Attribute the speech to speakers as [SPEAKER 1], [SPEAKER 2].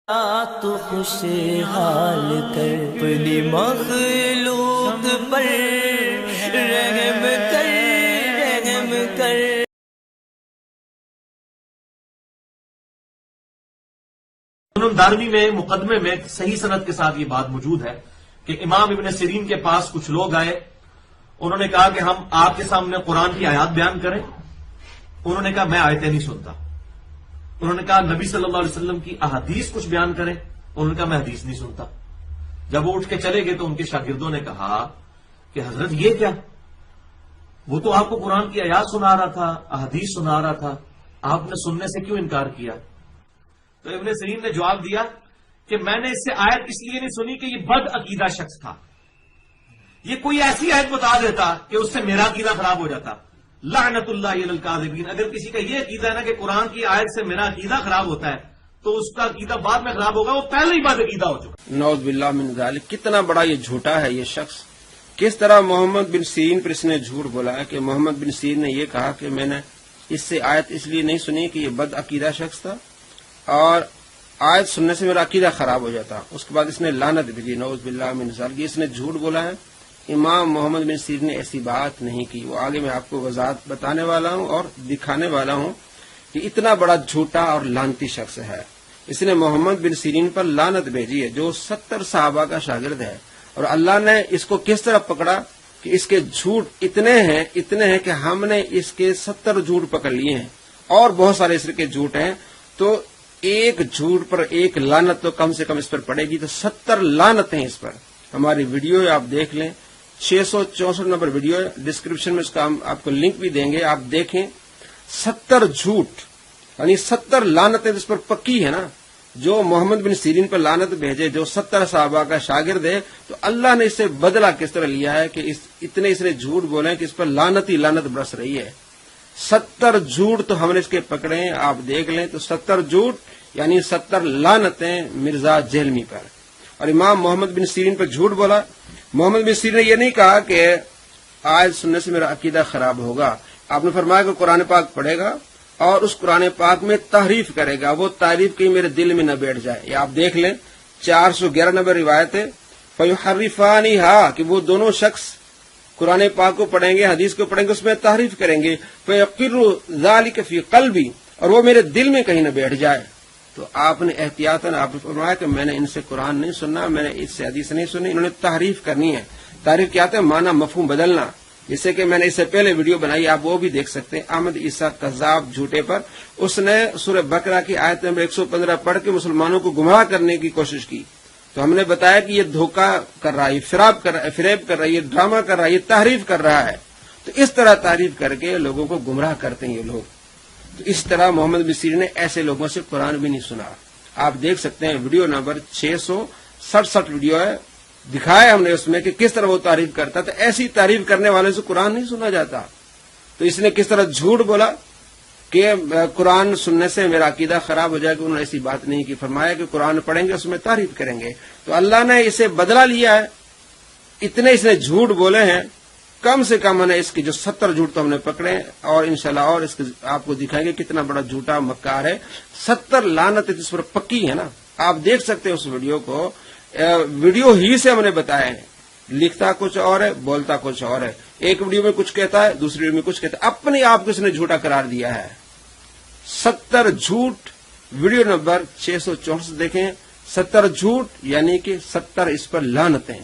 [SPEAKER 1] تو خوشحال کر اپنی مخلوق پر رحم کر رحم کر۔
[SPEAKER 2] سنن دارمی میں مقدمے میں صحیح سند کے ساتھ یہ بات موجود ہے کہ امام ابن سیرین کے پاس کچھ لوگ آئے، انہوں نے کہا کہ ہم آپ کے سامنے قرآن کی آیات بیان کریں۔ انہوں نے کہا میں آیتیں نہیں سنتا۔ انہوں نے کہا نبی صلی اللہ علیہ وسلم کی احادیث کچھ بیان کریں۔ انہوں نے کہا میں حدیث نہیں سنتا۔ جب وہ اٹھ کے چلے گئے تو ان کے شاگردوں نے کہا کہ حضرت یہ کیا، وہ تو آپ کو قرآن کی آیات سنا رہا تھا، احادیث سنا رہا تھا، آپ نے سننے سے کیوں انکار کیا؟ تو ابن سیرین نے جواب دیا کہ میں نے اس سے آیت اس لیے نہیں سنی کہ یہ بد عقیدہ شخص تھا، یہ کوئی ایسی آیت بتا دیتا کہ اس سے میرا عقیدہ خراب ہو جاتا۔ لعنت اللہ علی الکاذبین، اگر کسی کا یہ عقیدہ ہے نا کہ قرآن کی آیت سے میرا عقیدہ خراب ہوتا ہے تو اس کا عقیدہ بعد میں خراب ہوگا، وہ پہلے ہی بد عقیدہ ہو چکا۔
[SPEAKER 3] نعوذ باللہ من ذالک، کتنا بڑا یہ جھوٹا ہے یہ شخص۔ کس طرح محمد بن سیرین پر اس نے جھوٹ بولا ہے کہ محمد بن سیرین نے یہ کہا کہ میں نے اس سے آیت اس لیے نہیں سنی کہ یہ بد عقیدہ شخص تھا اور آیت سننے سے میرا عقیدہ خراب ہو جاتا۔ اس کے بعد اس نے لعنت بھی دی، نعوذ باللہ من ذالک، اس نے جھوٹ بولا ہے۔ امام محمد بن سیرین نے ایسی بات نہیں کی، وہ آگے میں آپ کو وضاحت بتانے والا ہوں اور دکھانے والا ہوں کہ اتنا بڑا جھوٹا اور لعنتی شخص ہے۔ اس نے محمد بن سیرین پر لعنت بھیجی ہے جو 70 صحابہ کا شاگرد ہے، اور اللہ نے اس کو کس طرح پکڑا کہ اس کے جھوٹ اتنے ہیں کہ ہم نے اس کے 70 جھوٹ پکڑ لیے ہیں اور بہت سارے اس کے جھوٹ ہیں، تو ایک جھوٹ پر ایک لعنت تو کم سے کم اس پر پڑے گی، تو 70 لعنتیں اس پر۔ ہماری ویڈیو ہے، آپ دیکھ لیں، 664 نمبر ویڈیو ہے، ڈسکرپشن میں اس کا ہم آپ کو لنک بھی دیں گے، آپ دیکھیں۔ 70 جھوٹ یعنی 70 لعنتیں اس پر پکی ہے نا، جو محمد بن سیرین پر لعنت بھیجے جو 70 صحابہ کا شاگرد ہے، تو اللہ نے اس سے بدلہ کس طرح لیا ہے کہ اتنے اس نے جھوٹ بولے کہ اس پر لعنت ہی لعنت برس رہی ہے۔ 70 جھوٹ تو ہم نے اس کے پکڑے ہیں، آپ دیکھ لیں، تو 70 جھوٹ یعنی 70 لعنتیں مرزا جہلمی پر۔ اور امام محمد بن سیرین پر جھوٹ بولا۔ محمد بن سیرین نے یہ نہیں کہا کہ آیت سننے سے میرا عقیدہ خراب ہوگا، آپ نے فرمایا کہ قرآن پاک پڑھے گا اور اس قرآن پاک میں تحریف کرے گا، وہ تعریف کہیں میرے دل میں نہ بیٹھ جائے۔ یہ آپ دیکھ لیں، 411 نمبر روایت ہے، فَيُحَرِّفَانِهَا، کہ وہ دونوں شخص قرآن پاک کو پڑھیں گے، حدیث کو پڑھیں گے، اس میں تحریف کریں گے، فَيَقِرُّ ذَلِكَ فِي قَلْبِي، اور وہ میرے دل میں کہیں نہ بیٹھ جائے۔ تو آپ نے احتیاطاً آپ نے فرمایا کہ میں نے ان سے قرآن نہیں سننا، میں نے اس سے حدیث نہیں سنی، انہوں نے تحریف کرنی ہے۔ تحریف کیا ہے؟ معنی مفہوم بدلنا، جیسے کہ میں نے اس سے پہلے ویڈیو بنائی، آپ وہ بھی دیکھ سکتے ہیں، احمد عیسیٰ کذاب جھوٹے پر۔ اس نے سورہ بقرہ کی آیت نمبر 115 پڑھ کے مسلمانوں کو گمراہ کرنے کی کوشش کی، تو ہم نے بتایا کہ یہ دھوکہ کر رہا ہے، یہ فریب کر رہا ہے، یہ ڈرامہ کر رہا ہے، یہ تحریف کر رہا ہے۔ تو اس طرح تعریف کر کے لوگوں کو گمراہ کرتے ہیں یہ لوگ۔ تو اس طرح محمد بن سیرین نے ایسے لوگوں سے قرآن بھی نہیں سنا۔ آپ دیکھ سکتے ہیں ویڈیو نمبر 667 ویڈیو ہے، دکھایا ہم نے اس میں کہ کس طرح وہ تعریف کرتا تھا۔ ایسی تعریف کرنے والے سے قرآن نہیں سنا جاتا۔ تو اس نے کس طرح جھوٹ بولا کہ قرآن سننے سے میرا عقیدہ خراب ہو جائے گا، انہوں نے ایسی بات نہیں کی، فرمایا کہ قرآن پڑھیں گے اس میں تعریف کریں گے۔ تو اللہ نے اسے بدلہ لیا ہے، اتنے اس نے جھوٹ بولے ہیں، کم سے کم نے اس کی جو 70 جھوٹ تو ہم نے پکڑے ہیں، اور انشاءاللہ اور اس کے آپ کو دکھائیں گے کتنا بڑا جھوٹا مکار ہے۔ 70 لعنت جس پر پکی ہے نا، آپ دیکھ سکتے ہیں اس ویڈیو کو، ویڈیو ہی سے ہم نے بتایا ہے، لکھتا کچھ اور ہے، بولتا کچھ اور ہے، ایک ویڈیو میں کچھ کہتا ہے، دوسری ویڈیو میں کچھ کہتا ہے، اپنے آپ کو اس نے جھوٹا قرار دیا ہے۔ 70 جھوٹ، ویڈیو نمبر 664 دیکھیں، 70 جھوٹ یعنی کہ 70 اس پر لعنتیں۔